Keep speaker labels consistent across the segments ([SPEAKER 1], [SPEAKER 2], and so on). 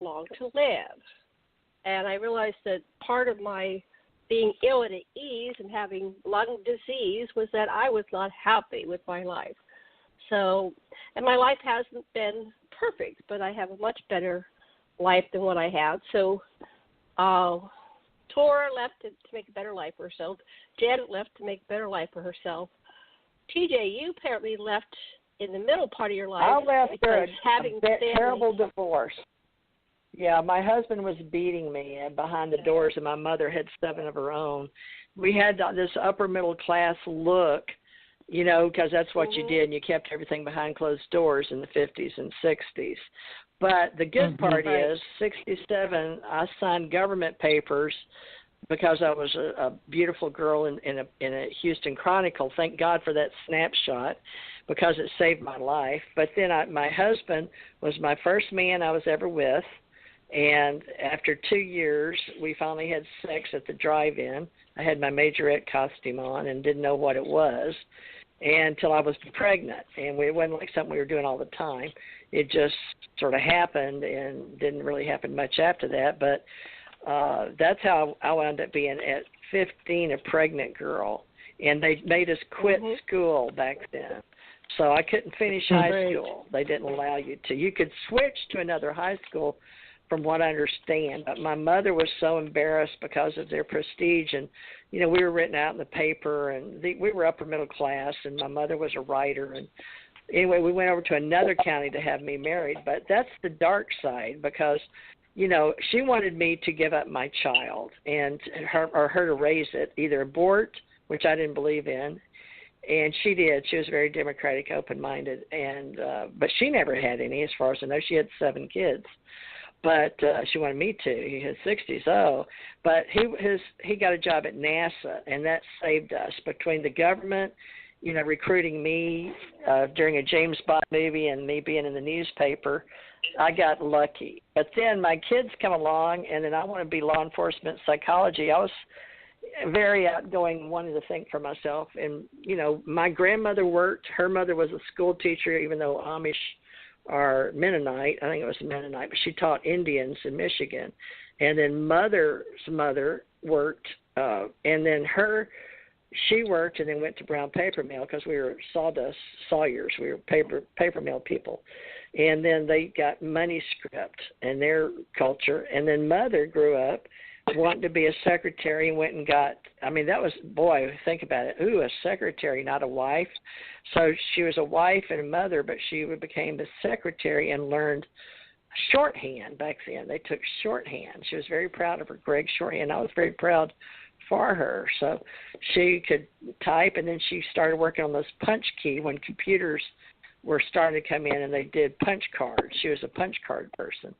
[SPEAKER 1] long to live. And I realized that part of my being ill at ease and having lung disease was that I was not happy with my life. So, and my life hasn't been perfect, but I have a much better life than what I had. So, Torah left to make a better life for herself. Janet left to make a better life for herself. TJ, you apparently left in the middle part of your life.
[SPEAKER 2] I left for a terrible
[SPEAKER 1] family.
[SPEAKER 2] divorce. Yeah, my husband was beating me behind the doors, and my mother had 7 of her own. We had this upper middle class look, you know, because that's what you did, and you kept everything behind closed doors in the 50s and 60s. But the good part is, 67, I signed government papers because I was a beautiful girl in a Houston Chronicle. Thank God for that snapshot, because it saved my life. But then my husband was my first man I was ever with, and after 2 years, we finally had sex at the drive-in. I had my majorette costume on and didn't know what it was until I was pregnant, and it wasn't like something we were doing all the time. It just sort of happened and didn't really happen much after that, but that's how I wound up being at 15 a pregnant girl, and they made us quit school back then. So I couldn't finish high school. They didn't allow you to. You could switch to another high school, from what I understand, but my mother was so embarrassed because of their prestige, and you know, we were written out in the paper, and we were upper middle class, and my mother was a writer, and anyway, we went over to another county to have me married. But that's the dark side, because you know, she wanted me to give up my child and her to raise it, either abort, which I didn't believe in, and she did. She was very democratic, open-minded, and but she never had any, as far as I know. She had 7 kids. But she wanted me to. He had 60, so. But he got a job at NASA, and that saved us. Between the government, you know, recruiting me during a James Bond movie and me being in the newspaper, I got lucky. But then my kids come along, and then I want to be law enforcement psychology. I was very outgoing, wanting to think for myself. And, you know, my grandmother worked. Her mother was a school teacher, even though Amish or Mennonite, I think it was Mennonite, but she taught Indians in Michigan. And then mother's mother worked, and then she worked and then went to brown paper mill, because we were sawdust sawyers. We were paper mill people. And then they got manuscript and their culture. And then mother grew up wanting to be a secretary and went and got, I mean, that was, boy, think about it. Ooh, a secretary, not a wife. So she was a wife and a mother, but she became the secretary and learned shorthand back then. They took shorthand. She was very proud of her Greg shorthand. I was very proud for her. So she could type, and then she started working on this punch key when computers were starting to come in, and they did punch cards. She was a punch card person.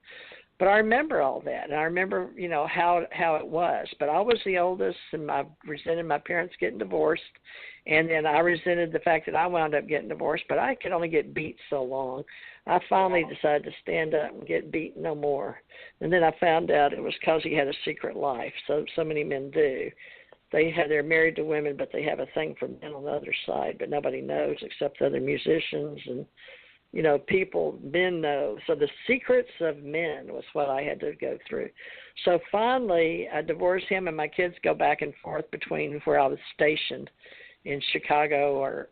[SPEAKER 2] But I remember all that, and I remember, you know, how it was. But I was the oldest, and I resented my parents getting divorced, and then I resented the fact that I wound up getting divorced, but I could only get beat so long. I finally decided to stand up and get beat no more. And then I found out it was because he had a secret life. So many men do. They're married to women, but they have a thing for men on the other side, but nobody knows except other musicians and, you know, men know. So the secrets of men was what I had to go through. So finally, I divorced him, and my kids go back and forth between where I was stationed in Chicago or,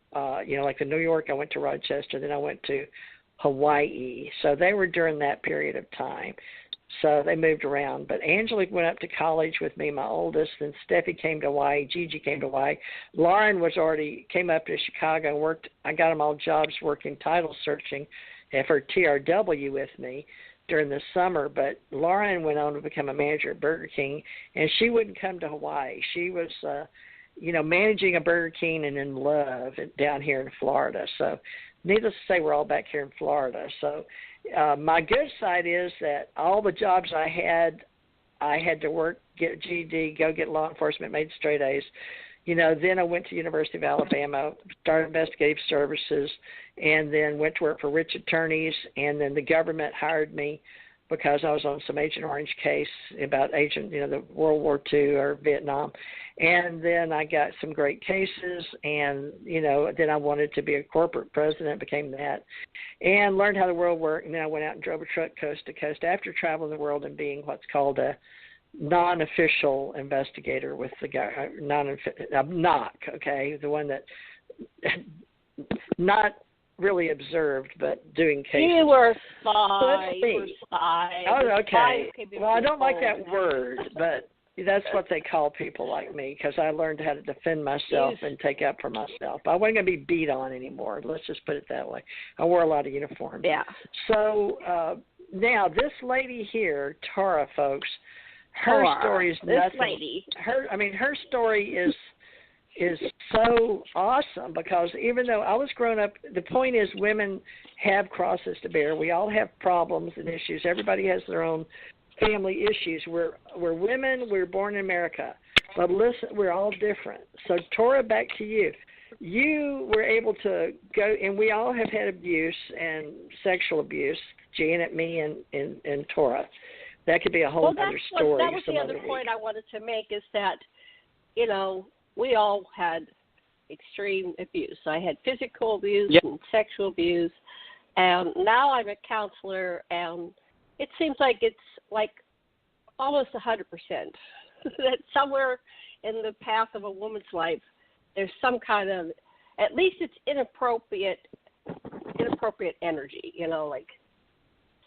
[SPEAKER 2] you know, like in New York, I went to Rochester, then I went to Hawaii. So they were during that period of time. So they moved around. But Angelique went up to college with me, my oldest, and Steffi came to Hawaii. Gigi came to Hawaii. Lauren came up to Chicago and worked. I got them all jobs working title searching for TRW with me during the summer. But Lauren went on to become a manager at Burger King, and she wouldn't come to Hawaii. She was, you know, managing a Burger King and in love down here in Florida. So needless to say, we're all back here in Florida. So my good side is that all the jobs I had to work, get a GED, go get law enforcement, made straight A's. You know, then I went to University of Alabama, started investigative services, and then went to work for rich attorneys, and then the government hired me because I was on some Agent Orange case about the World War II or Vietnam. And then I got some great cases, and, then I wanted to be a corporate president, became that, and learned how the world worked. And then I went out and drove a truck coast to coast after traveling the world and being what's called a non-official investigator with the guy, NOC, okay, the one that not really observed, but doing cases.
[SPEAKER 1] You were spy.
[SPEAKER 2] Oh, okay. Well, I don't like that word, but that's what they call people like me, because I learned how to defend myself and take up for myself. I wasn't going to be beat on anymore. Let's just put it that way. I wore a lot of uniforms.
[SPEAKER 1] Yeah.
[SPEAKER 2] So now this lady here, Tara, folks, her story is nothing.
[SPEAKER 1] This lady.
[SPEAKER 2] Her story is so awesome, because even though I was growing up, the point is women have crosses to bear. We all have problems and issues. Everybody has their own family issues. We're women. We're born in America. But listen, we're all different. So, Torah, back to you. You were able to go, and we all have had abuse and sexual abuse, Janet, me, and Torah. That could be a whole other story.
[SPEAKER 1] That was the other point I wanted to make, is that, we all had extreme abuse. I had physical abuse and sexual abuse, and now I'm a counselor, and it seems like it's like almost 100%. That somewhere in the path of a woman's life, there's some kind of, at least it's inappropriate energy, like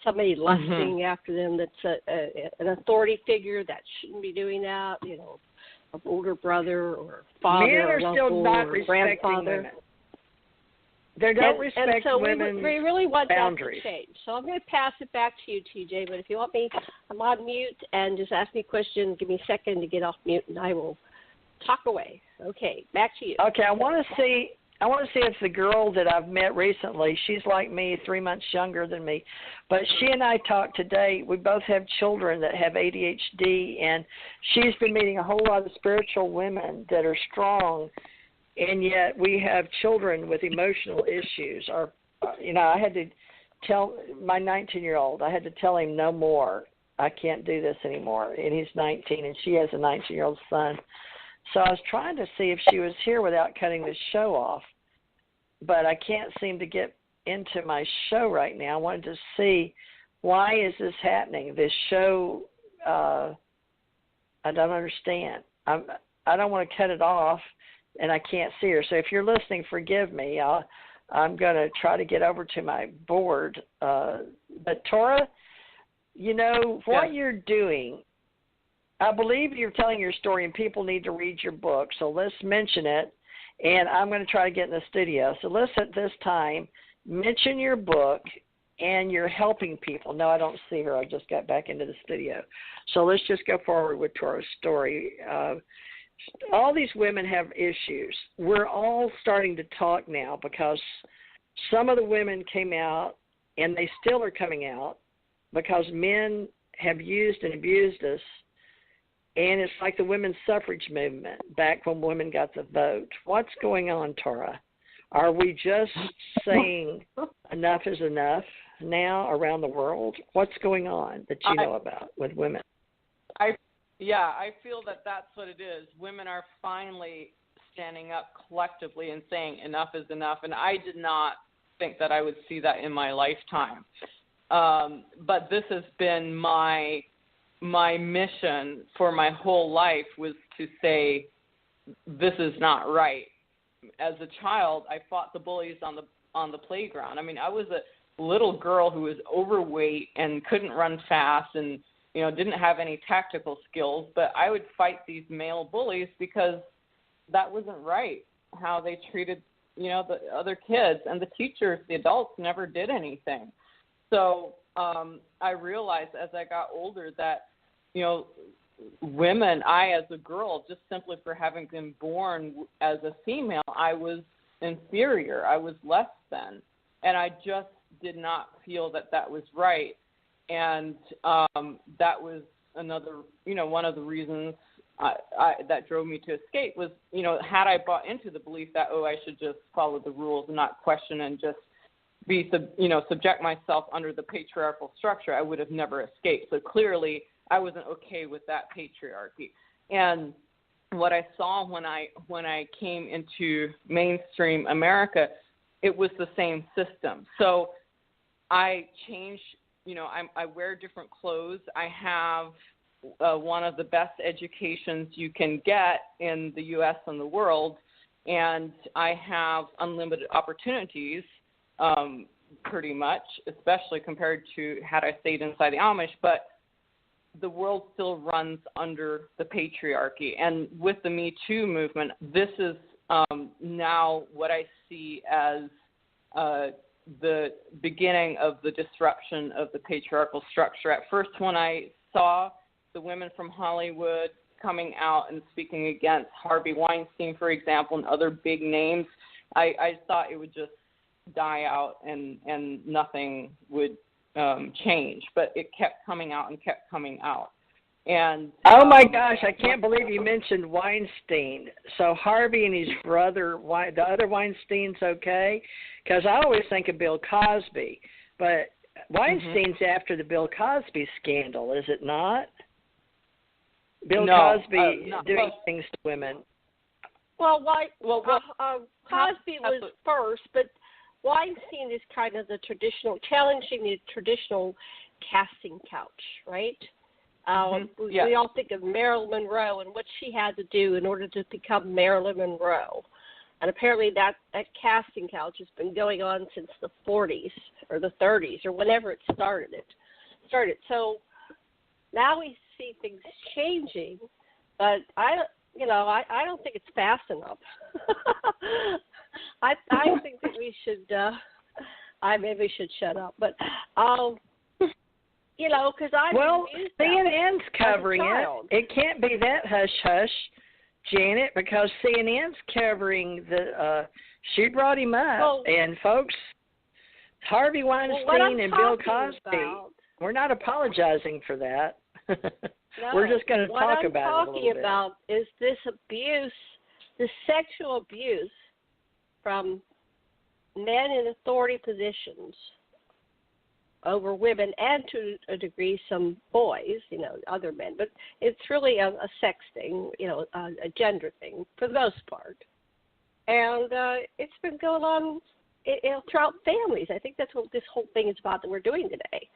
[SPEAKER 1] somebody lusting after them that's an authority figure that shouldn't be doing that, an older brother or father
[SPEAKER 2] Men
[SPEAKER 1] or
[SPEAKER 2] are
[SPEAKER 1] uncle
[SPEAKER 2] still not
[SPEAKER 1] or
[SPEAKER 2] respecting
[SPEAKER 1] grandfather.
[SPEAKER 2] women. They don't respect
[SPEAKER 1] and so
[SPEAKER 2] women's
[SPEAKER 1] we really want
[SPEAKER 2] boundaries.
[SPEAKER 1] That to change. So I'm going to pass it back to you, TJ. But if you want me, I'm on mute, and just ask me a question. Give me a second to get off mute, and I will talk away. Okay, back to you.
[SPEAKER 2] Okay, I want to see if the girl that I've met recently, she's like me, 3 months younger than me, but she and I talked today. We both have children that have ADHD, and she's been meeting a whole lot of spiritual women that are strong, and yet we have children with emotional issues. I had to tell my 19-year-old, I had to tell him no more. I can't do this anymore, and he's 19, and she has a 19-year-old son. So I was trying to see if she was here without cutting the show off, but I can't seem to get into my show right now. I wanted to see, why is this happening? This show, I don't understand. I don't want to cut it off, and I can't see her. So if you're listening, forgive me. I'm going to try to get over to my board. But Torah, what you're doing, I believe you're telling your story, and people need to read your book. So let's mention it, and I'm going to try to get in the studio. So let's, at this time, mention your book, and you're helping people. No, I don't see her. I just got back into the studio. So let's just go forward with Torah's story. All these women have issues. We're all starting to talk now, because some of the women came out, and they still are coming out, because men have used and abused us. And it's like the women's suffrage movement back when women got the vote. What's going on, Torah? Are we just saying enough is enough now around the world? What's going on that you know about with women?
[SPEAKER 3] I feel that that's what it is. Women are finally standing up collectively and saying enough is enough. And I did not think that I would see that in my lifetime. But this has been my mission for my whole life, was to say this is not right. As a child, I fought the bullies on the playground. I was a little girl who was overweight and couldn't run fast, and didn't have any tactical skills, but I would fight these male bullies because that wasn't right, how they treated the other kids, and the teachers, the adults, never did anything. So I realized as I got older that, women, I as a girl, just simply for having been born as a female, I was inferior. I was less than. And I just did not feel that that was right. And that was another, one of the reasons that drove me to escape was, had I bought into the belief that, I should just follow the rules and not question and just be, subject myself under the patriarchal structure, I would have never escaped. So clearly I wasn't okay with that patriarchy. And what I saw when I came into mainstream America, it was the same system. So I changed, I wear different clothes. I have one of the best educations you can get in the U.S. and the world, and I have unlimited opportunities, pretty much, especially compared to had I stayed inside the Amish. But the world still runs under the patriarchy. And with the Me Too movement, this is now what I see as the beginning of the disruption of the patriarchal structure. At first, when I saw the women from Hollywood coming out and speaking against Harvey Weinstein, for example, and other big names, I thought it would just die out and nothing would change. But it kept coming out and kept coming out. And
[SPEAKER 2] oh my gosh, I can't believe you mentioned Weinstein. So Harvey and his brother, the other Weinstein's okay? Because I always think of Bill Cosby, but Weinstein's after the Bill Cosby scandal, is it not? Bill Cosby doing things to women.
[SPEAKER 1] Well, Cosby was first, but Weinstein is kind of the traditional, challenging the traditional casting couch, right? We all think of Marilyn Monroe and what she had to do in order to become Marilyn Monroe. And apparently that casting couch has been going on since the 40s or the 30s or whenever it started. So now we see things changing, but I don't think it's fast enough. I think that we should. I maybe should shut up, but because
[SPEAKER 2] CNN's covering it. It can't be that hush hush, Janet, because CNN's covering the. She brought him up, and folks, Harvey Weinstein and Bill Cosby. We're not apologizing for that.
[SPEAKER 1] No,
[SPEAKER 2] we're just going to talk about it a little bit.
[SPEAKER 1] What I'm talking about is this abuse, the sexual abuse from men in authority positions over women, and to a degree some boys, other men. But it's really a sex thing, a gender thing for the most part. And it's been going on throughout families. I think that's what this whole thing is about that we're doing today.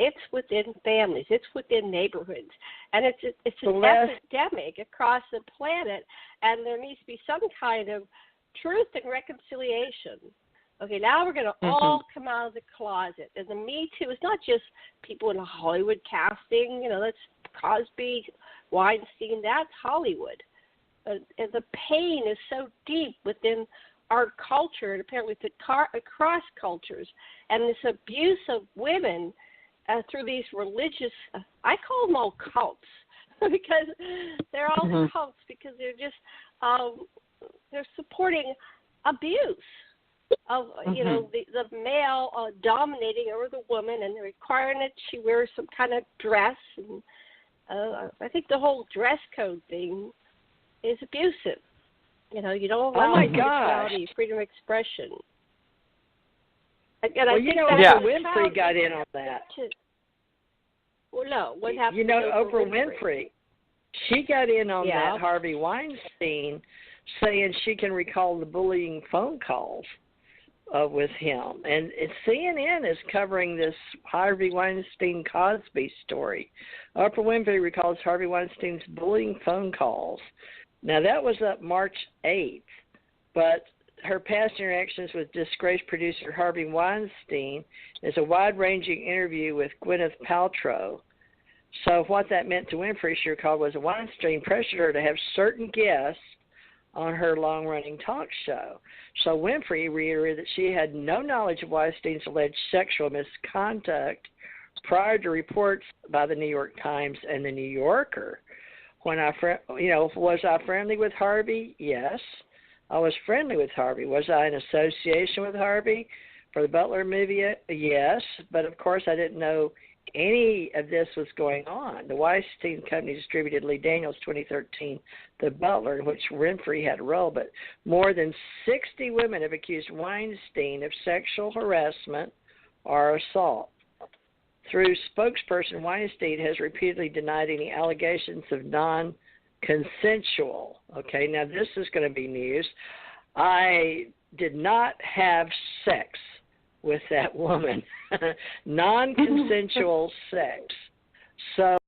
[SPEAKER 1] It's within families. It's within neighborhoods. And it's an epidemic across the planet, and there needs to be some kind of truth and reconciliation. Okay, now we're going to all come out of the closet. And the Me Too is not just people in Hollywood casting, that's Cosby, Weinstein, that's Hollywood. And the pain is so deep within our culture, and apparently across cultures. And this abuse of women through these religious, I call them all cults, because they're all cults, because they're just, they're supporting abuse of, the male dominating over the woman, and they're requiring that she wears some kind of dress. And I think the whole dress code thing is abusive. You don't allow sexuality, freedom of expression. And I think
[SPEAKER 2] Oprah Winfrey got in on that.
[SPEAKER 1] Well, no. What happened?
[SPEAKER 2] Oprah Winfrey, she got in on that Harvey Weinstein, saying she can recall the bullying phone calls with him. And CNN is covering this Harvey Weinstein Cosby story. Oprah Winfrey recalls Harvey Weinstein's bullying phone calls. Now, that was up March 8th, but her past interactions with disgraced producer Harvey Weinstein is a wide-ranging interview with Gwyneth Paltrow. So what that meant to Winfrey, she recalled, was Weinstein pressured her to have certain guests on her long-running talk show. So Winfrey reiterated that she had no knowledge of Weinstein's alleged sexual misconduct prior to reports by the New York Times and the New Yorker. When was I friendly with Harvey? Yes. I was friendly with Harvey. Was I in association with Harvey for the Butler movie? Yes. But, of course, I didn't know any of this was going on. The Weinstein Company distributed Lee Daniels' 2013 The Butler, in which Winfrey had a role. But more than 60 women have accused Weinstein of sexual harassment or assault. Through spokesperson, Weinstein has repeatedly denied any allegations of consensual. Okay, now this is going to be news. I did not have sex with that woman, non-consensual sex. So